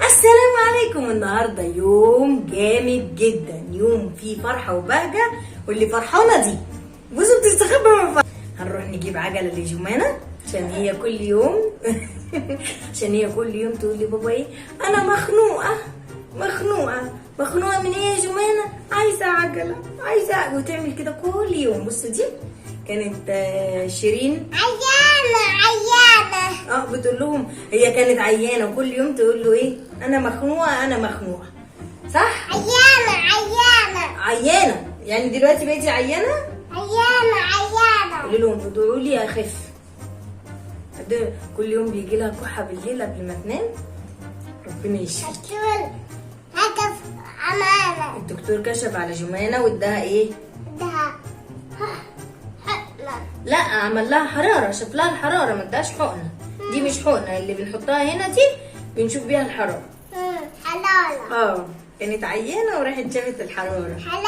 السلام عليكم. النهارده يوم جامد جدا، يوم فيه فرحه وبهجه، واللي فرحانه دي بصوا بتستخبى من فرحة. هنروح نجيب عجله لجمانه عشان هي كل يوم تقول لي بابا ايه، انا مخنوقه من ايه يا جمانه، عايزه عجله وتعمل كده كل يوم. بص دي كانت شيرين عيانه بتقول لهم هي كانت عيانه، وكل يوم تقول له ايه، انا مخنوقه صح. عيانه يعني دلوقتي بقيتي عيانه. قولي لهم ادعوا لي اخف. كل يوم بيجي لها كحه بالليل قبل ما تنام، ربنا يشفيك. الدكتور كشف على جمانه واداها ايه؟ لا عمل لها حراره، شاف لها الحراره، ما اداش حقنه. دي مش حقنه اللي بنحطها هنا، دي بنشوف بيها الحراره. حلاله كانت عيانه وراحت شافت الحراره. حلاله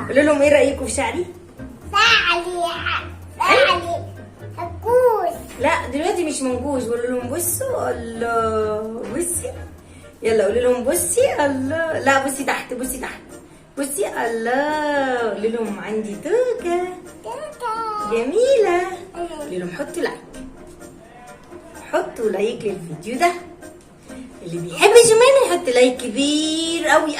قولوا لهم ايه رايكم في شعري؟ منكوش. لا دلوقتي مش منكوش. قولوا لهم بصوا الله، بصي يلا قولوا لهم بصي الله، لا بصي تحت بصي الله. قولوا لهم عندي توكه جميله. قولوا لهم حطوا لايك للفيديو ده، اللي بيحب جمانة يحط لايك كبير قوي.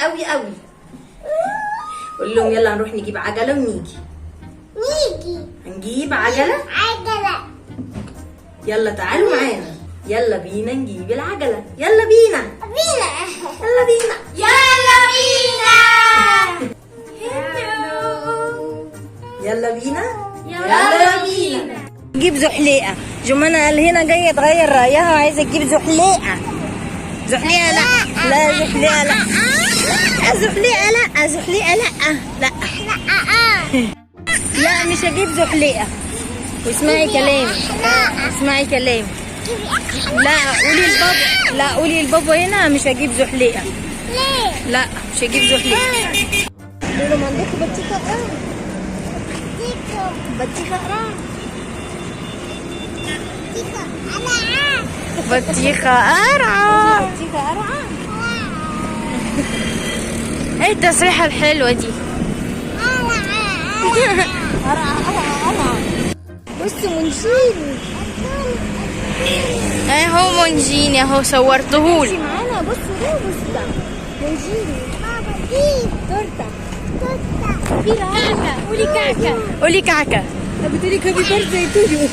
قول لهم يلا هنروح نجيب عجله ونيجي هنجيب عجله. يلا تعالوا معانا، يلا بينا نجيب العجله. يلا بينا نجيب زحليقه. جمانة قال هنا جايه تغير رايها وعايزه تجيب زحليقه. زحليقه لا مش هجيب زحليقه. واسمعي كلامي. قولي لبابا هنا مش هجيب زحليقه. ليه؟ لا مش هجيب زحليقه. قولوا له عندكم بطيخه قرع. ايه التصريحه الحلوه دي؟ بصوا منجيني اهو، منجيني اهو، صورتهولي معانا. بصوا ده منجيني. دي تورته. قولي كعكه. بتقولي كابي بيرثداي تو يو.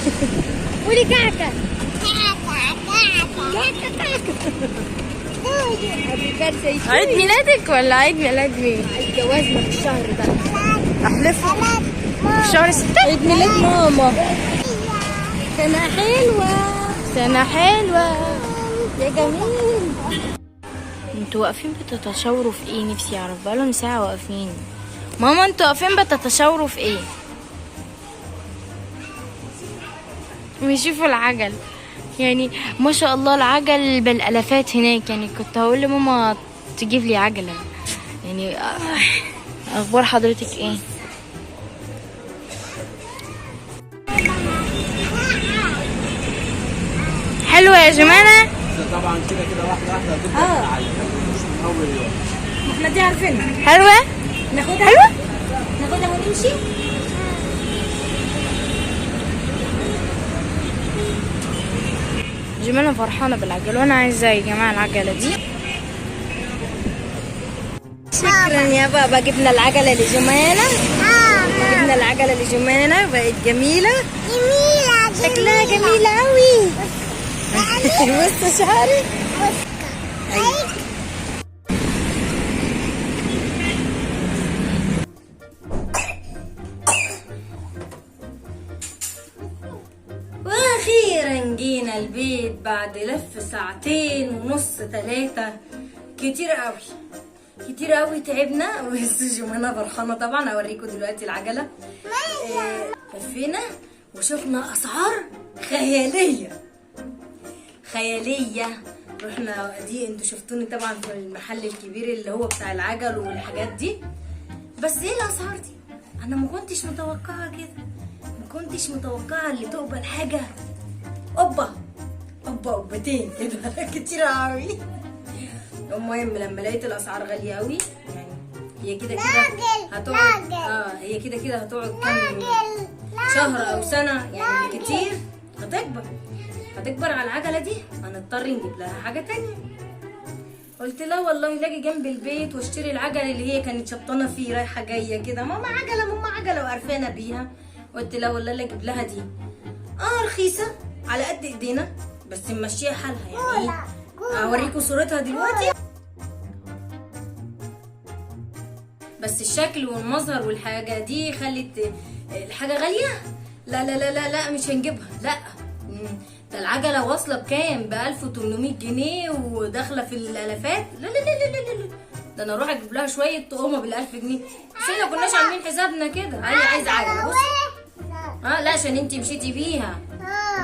قولي كعكه. عيد ميلادك ولا عيد ميلاد مين؟ عيد جوازنا في الشهر ده. احلفوا في شهر 6 عيد ميلاد ماما. سنة حلوة يا جميل. انتوا واقفين بتتشاوروا في ايه؟ نفسي اعرف، بقالهم ساعة واقفين. ماما انتوا واقفين بتتشاوروا في ايه؟ بيشوفوا العجل يعني، ما شاء الله العجل بالالافات هناك. يعني كنت هقول لماما تجيب لي عجلة. يعني اخبار حضرتك ايه؟ حلوة يا جمانة؟ طبعا كده واحدة هتبقى مش من اول يوم. احنا دي عارفينها. حلوة ناخدها ونمشي. جمانة فرحانة بالعجلة، وانا عايزة يا جماعة العجلة دي. شكرا يا بابا. جبنا العجلة لجمانة بقت جميلة. شكلها جميلة قوي. بص شعري. واخيرا جينا البيت بعد لف 2.5 3. كتير قوي تعبنا. بس جمانة فرحانة طبعا. اوريكم دلوقتي العجلة. لفينا وشفنا اسعار خيالية. رحنا دي، انتوا شفتوني طبعا في المحل الكبير اللي هو بتاع العجل والحاجات دي. بس ايه الاسعار دي؟ انا ما كنتش متوقعة كده. اللي تقبل حاجة اوبا قبتين كده كتير قوي. المهم لما لقيت الاسعار غاليه قوي، يعني هي كده هتقعد هي كده هتقعد كام شهر او سنه يعني كتير، هتكبر على العجله دي، هنضطر نجيب لها حاجه تانية. قلت لا والله لاجي جنب البيت واشتري العجله اللي هي كانت شبطانه فيه رايحه جايه كده، ماما عجله وقرفانه بيها. قلت لا والله لا اجيب لها دي، رخيصه على قد ايدينا بس نمشيها حالها. يعني اوريكم صورتها دلوقتي، بس الشكل والمظهر والحاجه دي خلت الحاجه غاليه. لا لا لا لا لا مش هنجيبها، لا. ده العجله واصله بكام؟ ب 1800 جنيه وداخله في الالافات. لا لا لا لا لا، ده انا اروح اجيب لها شويه طقمه بال 1000 جنيه. مش احنا كناش عاملين حسابنا كده؟ هي عايزه عجله. بص لا عشان انتي مشيتي بيها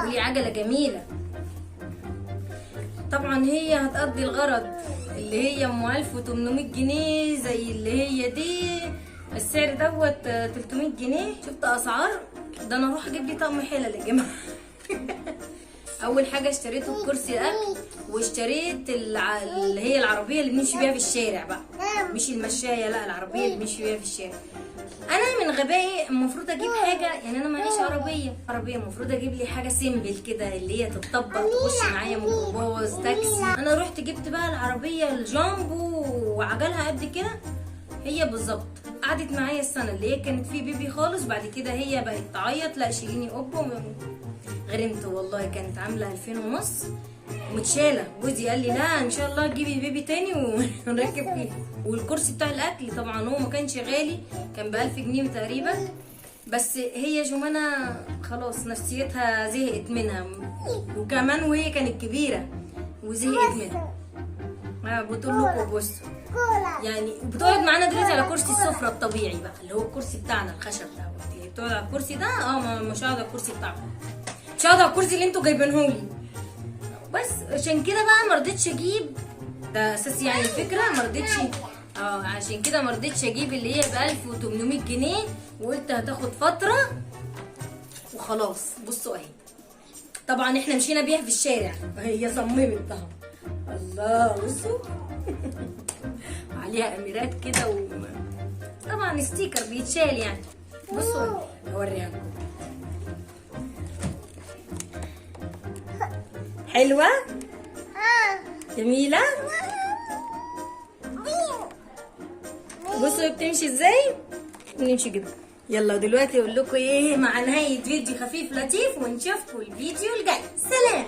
ولي عجله جميله. طبعا هي هتقضي الغرض اللي هي ام 1800 جنيه زي اللي هي دي، السعر دوت 300 جنيه. شفت اسعار؟ ده انا اروح اجيب لي طقم حلل يا جماعه. اول حاجه اشتريته بكرسي الاكل، واشتريت اللي هي العربيه اللي بنمشي بيها في الشارع بقى، مش المشايه، لا العربيه اللي بنمشي بيها في الشارع. انا من غبائي المفروض اجيب حاجه، يعني انا معيش عربيه المفروض اجيب لي حاجه سيمبل كده اللي هي تتطبق تخش معايا ميكروباص تاكسي. انا رحت جبت بقى العربيه الجامبو وعجلها قد كده، هي بالظبط قعدت معايا السنه اللي هي كانت فيه بيبي خالص. بعد كده هي بقت تعيط لا شيليني غرمت والله، كانت عامله 2000 ونص متشاله. جوزي قال لي لا ان شاء الله تجيبي بيبي تاني ونركب فيه. والكرسي بتاع الاكل طبعا هو ما كانش غالي، كان ب 1000 جنيه تقريبا، بس هي جمانة خلاص نفسيتها زهقت منها، وكمان وهي كانت كبيره وزهقت منها. بتقول لكم بصوا يعني بتقعد معانا دلوقتي على كرسي السفره الطبيعي بقى اللي هو الكرسي بتاعنا الخشب ده، بتقعد على الكرسي ده. مش هقعد على الكرسي بتاعكم، مش هقعد على الكرسي اللي انتوا جايبينهولي. بس عشان كده بقى مرضتش اجيب، ده اساس يعني الفكره، مرضتش عشان كده مرضتش اجيب اللي هي ب 1800 جنيه، وقلت هتاخد فتره وخلاص. بصوا اهي، طبعا احنا مشينا بيها في الشارع، هي صممت اهو. الله بصوا عليها اميرات كده طبعا ستيكر بيتشال يعني. بصوا اوريها لكم، حلوه جميله. بصوا بتمشي ازاي، نمشي كده. يلا دلوقتي اقول لكم ايه مع نهايه فيديو خفيف لطيف، ونشوفكم الفيديو الجاي. سلام.